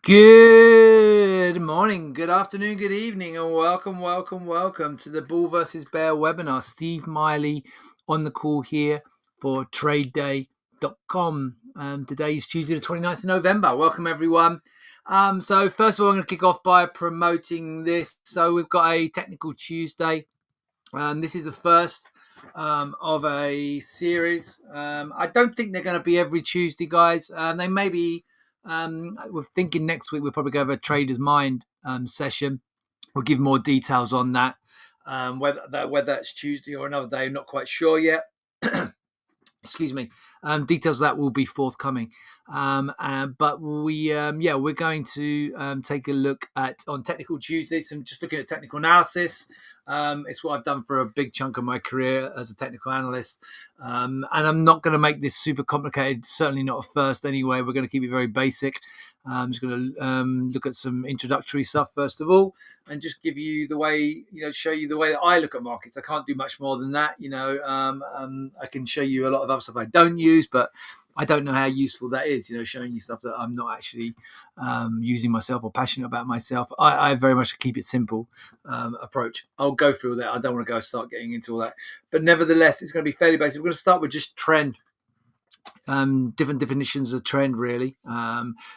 Good morning, good afternoon, good evening, and welcome to the Bull versus Bear webinar. Steve Miley on the call here for TradeDay.com. Today is Tuesday, the 29th of November. Welcome, everyone. So first of all, I'm going to kick off by promoting this. So we've got a Technical Tuesday. This is the first of a series. I don't think they're going to be every Tuesday, guys. They may be. We're thinking next week we'll probably go over a Trader's Mind session. We'll give more details on that. Whether that's Tuesday or another day, I'm not quite sure yet. Excuse me. Details of that will be forthcoming. But we're going to take a look at on Technical Tuesdays. I'm just looking at technical analysis. It's what I've done for a big chunk of my career as a technical analyst. And I'm not going to make this super complicated. Certainly not at first. Anyway, we're going to keep it very basic. I'm just going to look at some introductory stuff first of all, and just give you the way, show you the way that I look at markets. I can't do much more than that. I can show you a lot of other stuff I don't use, but I don't know how useful that is, showing you stuff that I'm not actually using myself or passionate about myself. I very much keep it simple approach. I'll go through all that. I don't want to start getting into all that. But nevertheless, it's going to be fairly basic. We're going to start with just trend. Different definitions of trend, really.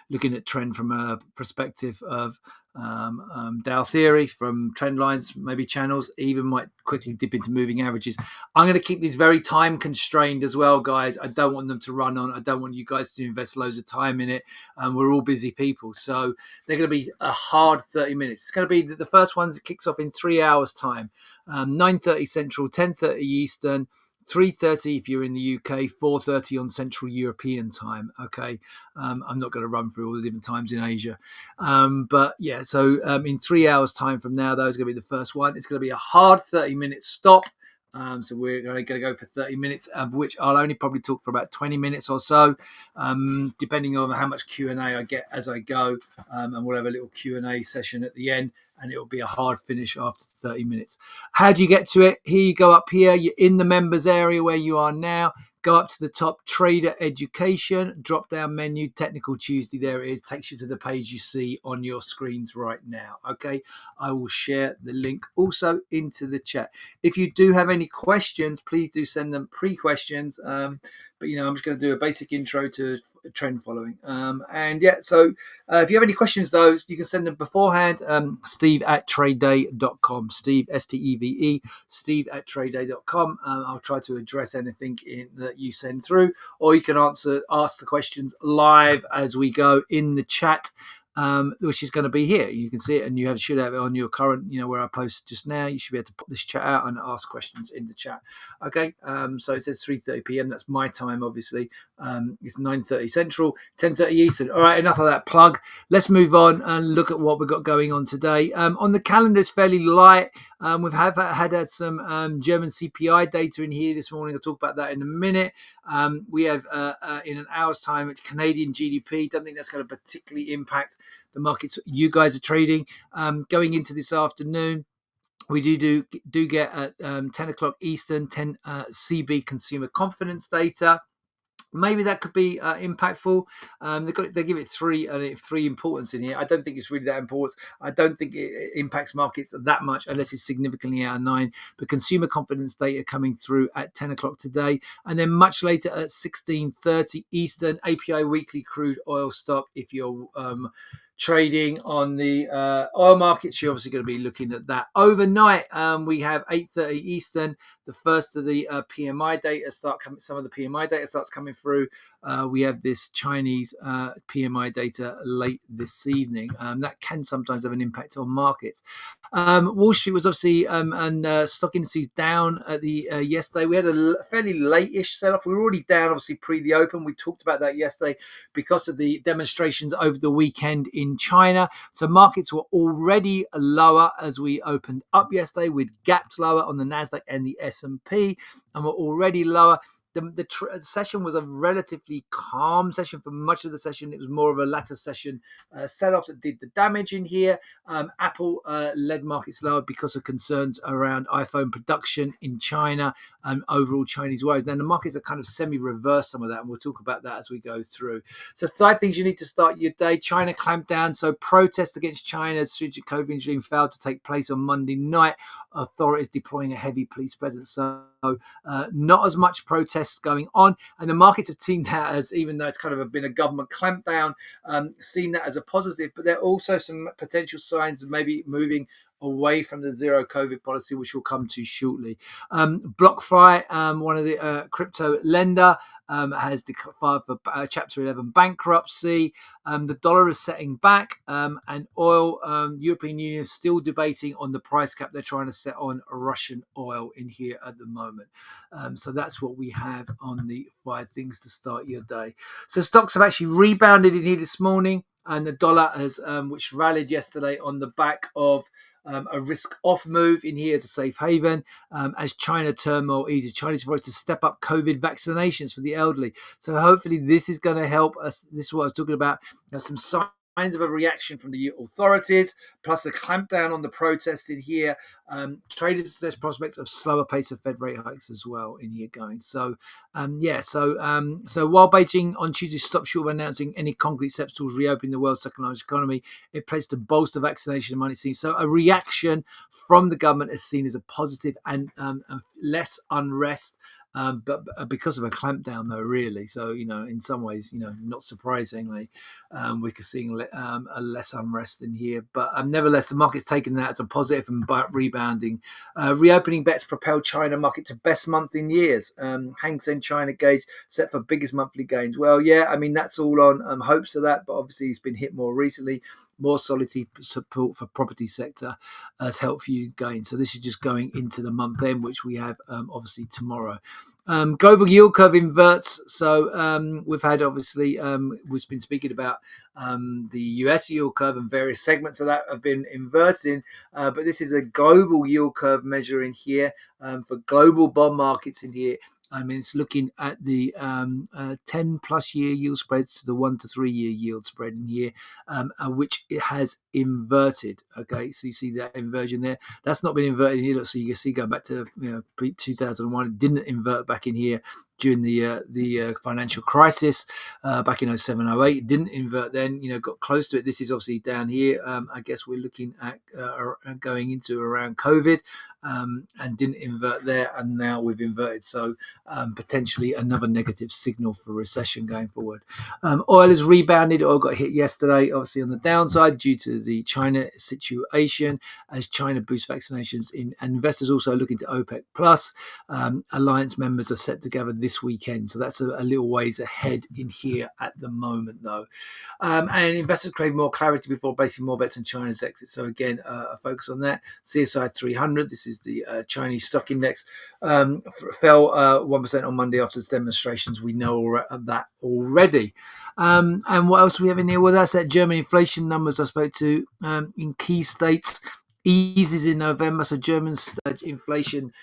Looking at trend from a perspective of Dow theory, from trend lines, maybe channels, even might quickly dip into moving averages. I'm going to keep these very time constrained as well, guys. I don't want them to run on. I don't want you guys to invest loads of time in it. We're all busy people. So they're going to be a hard 30 minutes. It's going to be the first one that kicks off in 3 hours time, 9:30 Central, 10:30 Eastern, 3:30 if you're in the UK, 4:30 on Central European time. Okay, I'm not going to run through all the different times in Asia, but yeah. So in 3 hours time from now, those are going to be the first one. It's going to be a hard 30-minute stop. So we're going to go for 30 minutes, of which I'll only probably talk for about 20 minutes or so, depending on how much Q&A I get as I go. And we'll have a little Q&A session at the end, and it'll be a hard finish after 30 minutes. How do you get to it? Here you go up here. You're in the members area where you are now. Go up to the top, Trader Education, drop down menu, Technical Tuesday. There it is. Takes you to the page you see on your screens right now. Okay, I will share the link also into the chat. If you do have any questions, please do send them pre-questions. But I'm just going to do a basic intro to trend following. So if you have any questions, those you can send them beforehand. Steve@tradeday.com. Steve, Steve, Steve@tradeday.com. I'll try to address anything that you send through, or you can ask the questions live as we go in the chat. Which is going to be here. You can see it, and you should have it on your current, where I post just now. You should be able to pop this chat out and ask questions in the chat. Okay, so it says 3:30 p.m. That's my time, obviously. It's 9:30 Central, 10:30 Eastern. All right, enough of that plug. Let's move on and look at what we've got going on today. On the calendar, it's fairly light. We've had some German CPI data in here this morning. I'll talk about that in a minute. We have in an hour's time Canadian GDP. Don't think that's going to particularly impact the markets you guys are trading. Going into this afternoon, we do get at 10 o'clock Eastern, 10 CB consumer confidence data. Maybe that could be impactful. They give it three importance in here. I don't think it's really that important. I don't think it impacts markets that much unless it's significantly out of 9. But consumer confidence data coming through at 10 o'clock today. And then much later at 16:30 Eastern, API weekly crude oil stock. If you're trading on the oil markets, you're obviously going to be looking at that. Overnight, we have 8:30 Eastern. The first of the PMI data some of the PMI data starts coming through. We have this Chinese PMI data late this evening. That can sometimes have an impact on markets. Wall Street was obviously and stock indices down at the yesterday. We had a fairly late-ish sell-off. We were already down, obviously, pre the open. We talked about that yesterday because of the demonstrations over the weekend in China. So markets were already lower as we opened up yesterday. We'd gapped lower on the Nasdaq and the S&P, and we're already lower. the session was a relatively calm session for much of the session. It was more of a latter session sell-off that did the damage in here. Apple led markets lower because of concerns around iPhone production in China and overall Chinese woes. Then the markets are kind of semi-reverse some of that, and we'll talk about that as we go through. So 5 things you need to start your day. China clamped down. So protest against China's stringent COVID regime failed to take place on Monday night. Authorities deploying a heavy police presence. So not as much protests going on, and the markets have seen that as, even though it's kind of been a government clampdown, seen that as a positive. But there are also some potential signs of maybe moving away from the zero COVID policy, which we'll come to shortly. BlockFi, one of the crypto lender, has declared for Chapter 11 bankruptcy. The dollar is setting back, and oil, European Union is still debating on the price cap they're trying to set on Russian oil in here at the moment. So that's what we have on the 5 things to start your day. So stocks have actually rebounded in here this morning, and the dollar has, which rallied yesterday on the back of a risk-off move in here as a safe haven, as China turmoil eases. Chinese voice to step up COVID vaccinations for the elderly. So hopefully this is going to help us. This is what I was talking about. Some signs of a reaction from the authorities, plus the clampdown on the protest in here. Traders assess prospects of slower pace of Fed rate hikes as well in here going. So, so while Beijing on Tuesday stopped short of announcing any concrete steps towards reopening the world's second largest economy, it pledged to bolster vaccination and money seems. So a reaction from the government is seen as a positive and less unrest. But because of a clampdown, though, really. So, in some ways, not surprisingly, we're seeing a less unrest in here. But nevertheless, the market's taken that as a positive and rebounding. Reopening bets propelled China market to best month in years. Hang Seng China gauge set for biggest monthly gains. Well, yeah, I mean, that's all on hopes of that. But obviously, it's been hit more recently. More solid support for property sector has helped you gain. So this is just going into the month end, which we have obviously tomorrow. Global yield curve inverts. So we've had, obviously, we've been speaking about the US yield curve, and various segments of that have been inverting. But this is a global yield curve measure in here for global bond markets in here. I mean, it's looking at the 10 plus year yield spreads to the 1 to 3 year yield spread in here, which it has inverted. Okay, so you see that inversion there. That's not been inverted here. So you can see going back to pre 2001, it didn't invert back in here during the financial crisis back in 07, 08. It didn't invert then, got close to it. This is obviously down here. I guess we're looking at going into around COVID, and didn't invert there, and now we've inverted. So potentially another negative signal for recession going forward. Oil has rebounded. Oil got hit yesterday, obviously on the downside due to the China situation, as China boosts vaccinations in, and investors also looking to OPEC plus. Alliance members are set to gather this weekend, so that's a little ways ahead in here at the moment, though. And investors crave more clarity before basing more bets on China's exit. So again, a focus on that. CSI 300. This is the Chinese stock index. Fell 1% on Monday after the demonstrations. We know that already. And what else do we have in here? Well, that's that German inflation numbers I spoke to in key states. Eases in November, so German inflation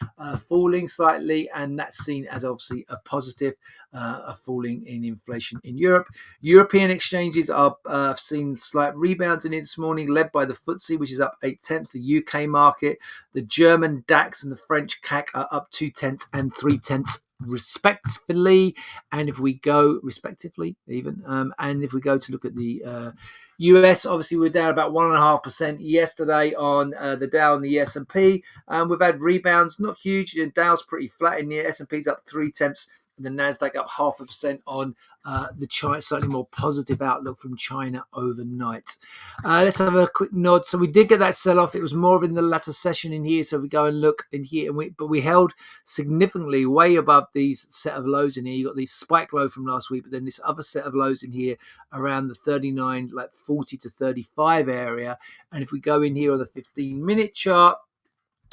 falling slightly, and that's seen as obviously a positive, a falling in inflation in Europe. European exchanges are seen slight rebounds in it this morning, led by the FTSE, which is up 0.8. The UK market, the German DAX and the French CAC are up 0.2 and 0.3 respectively. And if we go respectively, even, and if we go to look at the US, obviously we're down about 1.5% yesterday on the Dow and the S&P. We've had rebounds, not huge. The Dow's pretty flat in here. S&P's up 0.3, and the Nasdaq up 0.5% on the China, slightly more positive outlook from China overnight. Let's have a quick nod. So we did get that sell-off. It was more of in the latter session in here. So we go and look in here, but we held significantly way above these set of lows in here. You got these spike low from last week, but then this other set of lows in here around the 39, like 40 to 35 area. And if we go in here on the 15-minute chart,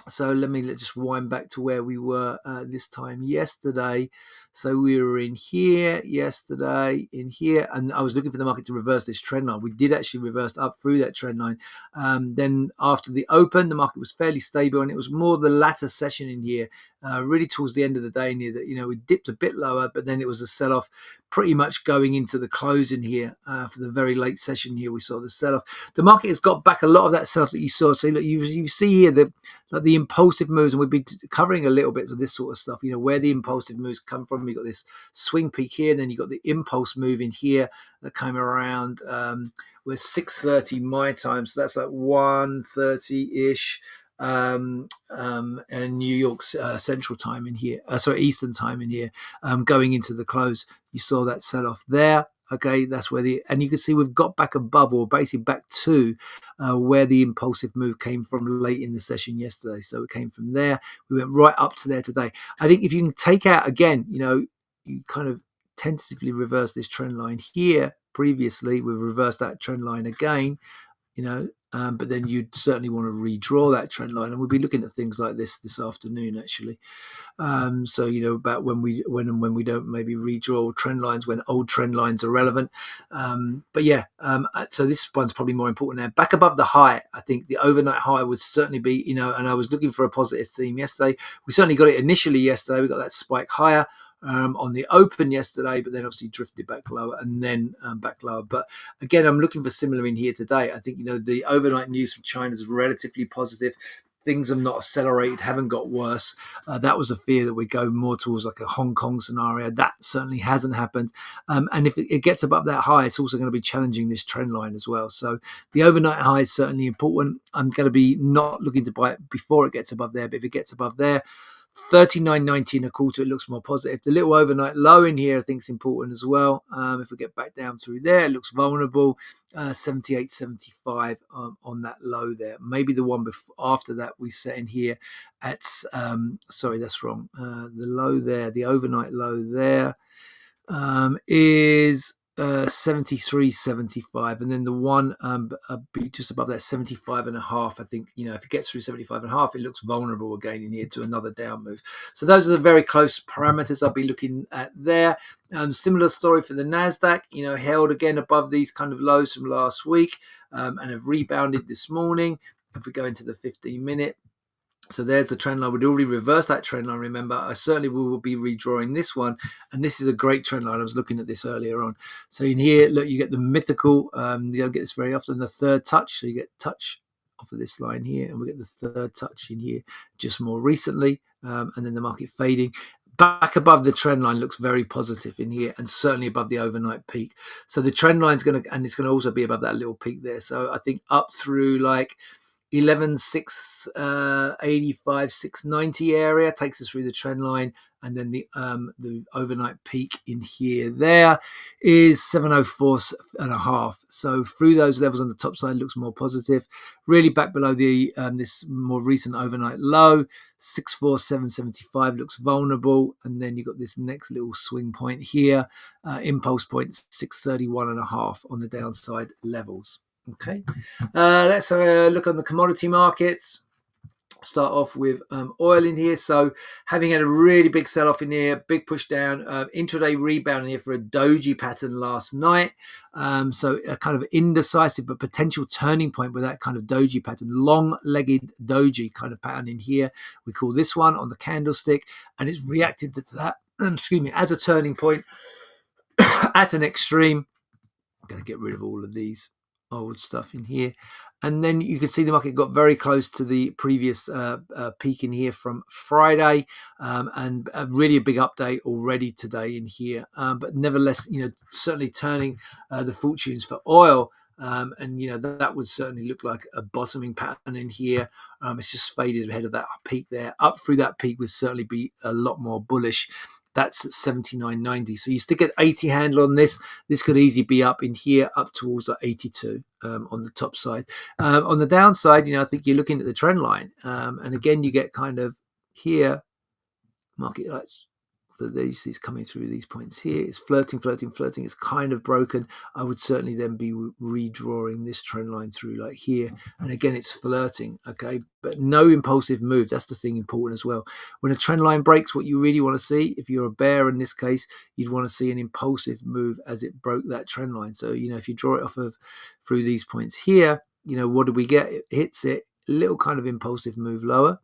so let's just wind back to where we were this time yesterday. So we were in here yesterday, in here, and I was looking for the market to reverse this trend line. We did actually reverse up through that trend line. Then after the open, the market was fairly stable, and it was more the latter session in here really towards the end of the day near that, we dipped a bit lower, but then it was a sell-off pretty much going into the close in here for the very late session here. We saw the sell-off. The market has got back a lot of that sell-off that you saw. So look, you see here the impulsive moves, and we've been covering a little bit of this sort of stuff, where the impulsive moves come from. You've got this swing peak here, and then you've got the impulse move in here that came around with 6:30 my time. So that's like 1:30-ish. And New York's Central Time in here, Eastern Time in here, going into the close. You saw that sell off there. Okay, that's where and you can see we've got back above, or basically back to where the impulsive move came from late in the session yesterday. So it came from there. We went right up to there today. I think if you can take out again, you kind of tentatively reverse this trend line here. Previously, we've reversed that trend line again. But then you'd certainly want to redraw that trend line, and we'll be looking at things like this afternoon, actually. So about when we don't maybe redraw trend lines when old trend lines are relevant. But yeah, so this one's probably more important now. Back above the high, I think the overnight high would certainly be, and I was looking for a positive theme yesterday. We certainly got it initially yesterday. We got that spike higher on the open yesterday, but then obviously drifted back lower and then back lower. But again, I'm looking for similar in here today. I think, the overnight news from China is relatively positive. Things have not accelerated, haven't got worse. That was a fear that we go more towards like a Hong Kong scenario. That certainly hasn't happened. And if it gets above that high, it's also going to be challenging this trend line as well. So the overnight high is certainly important. I'm going to be not looking to buy it before it gets above there, but if it gets above there, 39.90 and a quarter, it looks more positive. The little overnight low in here I think is important as well. If we get back down through there, it looks vulnerable. 78.75 on that low there. Maybe the one after that we set in here at sorry, that's wrong. The low there, the overnight low there is 73.75, and then the one just above that 75.5. I think if it gets through 75.5, it looks vulnerable again in here to another down move. So those are the very close parameters I'll be looking at there. Similar story for the Nasdaq, held again above these kind of lows from last week, and have rebounded this morning. If we go into the 15-minute. So there's the trend line. We'd already reversed that trend line, remember. I certainly will be redrawing this one. And this is a great trend line. I was looking at this earlier on. So in here, look, you get the mythical. You don't get this very often, the third touch. So you get touch off of this line here. And we get the third touch in here just more recently. And then the market fading. Back above the trend line looks very positive in here, and certainly above the overnight peak. So the trend line's going to, and it's going to also be above that little peak there. So I think up through like 11,685, 690 area takes us through the trend line, and then the overnight peak in here there is 704.5. So through those levels on the top side looks more positive. Really back below the this more recent overnight low, 647.75 looks vulnerable, and then you've got this next little swing point here, impulse point 631.5 on the downside levels. Okay, let's have a look on the commodity markets. Start off with oil in here. So having had a really big sell-off in here, big push down, intraday rebound in here for a doji pattern last night. So a kind of indecisive but potential turning point with that kind of doji pattern, long-legged doji kind of pattern in here. We call this one on the candlestick, and it's reacted to that, as a turning point at an extreme. I'm going to get rid of all of these old stuff in here, and then you can see the market got very close to the previous peak in here from Friday, and really a big update already today in here, but nevertheless certainly turning the fortunes for oil, and that would certainly look like a bottoming pattern in here. It's just faded ahead of that peak there. Up through that peak would certainly be a lot more bullish. That's at 79.90. So you stick at 80 handle on this. This could easily be up in here, up towards like 82 on the top side. On the downside, I think you're looking at the trend line. And again, you get kind of here, market lights. So this is coming through these points here. It's flirting. It's kind of broken. I would certainly then be redrawing this trend line through like here. And again, it's flirting, okay? But no impulsive moves. That's the thing important as well. When a trend line breaks, what you really want to see, if you're a bear in this case, you'd want to see an impulsive move as it broke that trend line. So, if you draw it off of through these points here, what do we get? It hits it, little kind of impulsive move lower.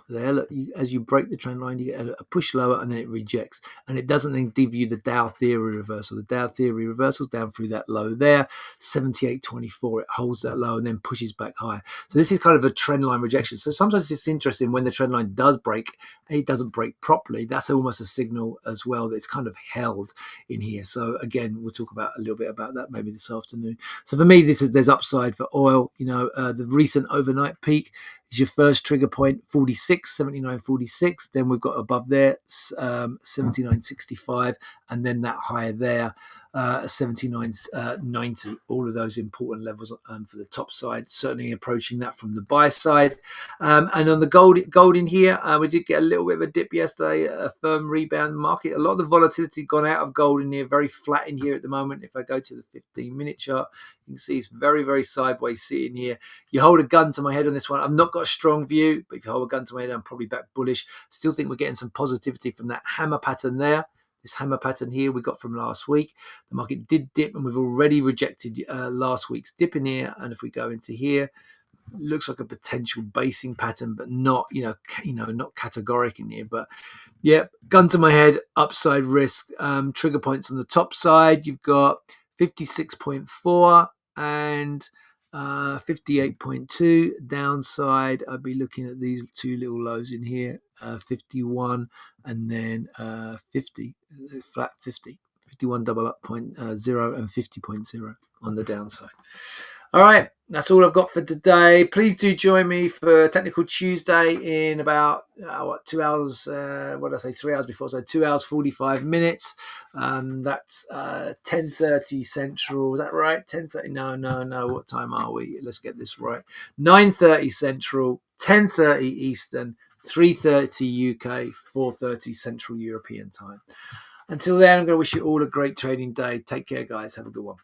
there. Look, as you break the trend line, you get a push lower and then it rejects. And it doesn't then give you the Dow theory reversal. The Dow theory reversal down through that low there, 78.24. It holds that low and then pushes back higher. So this is kind of a trend line rejection. So sometimes it's interesting when the trend line does break and it doesn't break properly. That's almost a signal as well that it's kind of held in here. So again, we'll talk about a little bit about that maybe this afternoon. So for me, there's upside for oil. The recent overnight peak is your first trigger point, 46, 79.46. Then we've got above there 79.65, and then that higher there, 79.90. All of those important levels for the top side, certainly approaching that from the buy side. And on the gold in here, we did get a little bit of a dip yesterday, a firm rebound market. A lot of the volatility gone out of gold in here, very flat in here at the moment. If I go to the 15-minute chart, you can see it's very, very sideways sitting here. You hold a gun to my head on this one. I've not got a strong view, but if you hold a gun to my head, I'm probably back bullish. Still think we're getting some positivity from that hammer pattern there. This hammer pattern here we got from last week. The market did dip, and we've already rejected last week's dip in here. And if we go into here, looks like a potential basing pattern, but not, not categoric in here. But yeah, gun to my head, upside risk. Trigger points on the top side. You've got 56.4 and 58.2. Downside, I'd be looking at these two little lows in here, 51 and then 50, flat 50. 51 double up 0 and 50.0 on the downside. All right, that's all I've got for today. Please do join me for Technical Tuesday in about 2 hours. What did I say? 3 hours before. So 2 hours 45 minutes. That's 10:30 Central. Is that right? 10:30? No. What time are we? Let's get this right. 9:30 Central, 10:30 Eastern, 3:30 UK, 4:30 Central European time. Until then, I'm going to wish you all a great trading day. Take care, guys. Have a good one.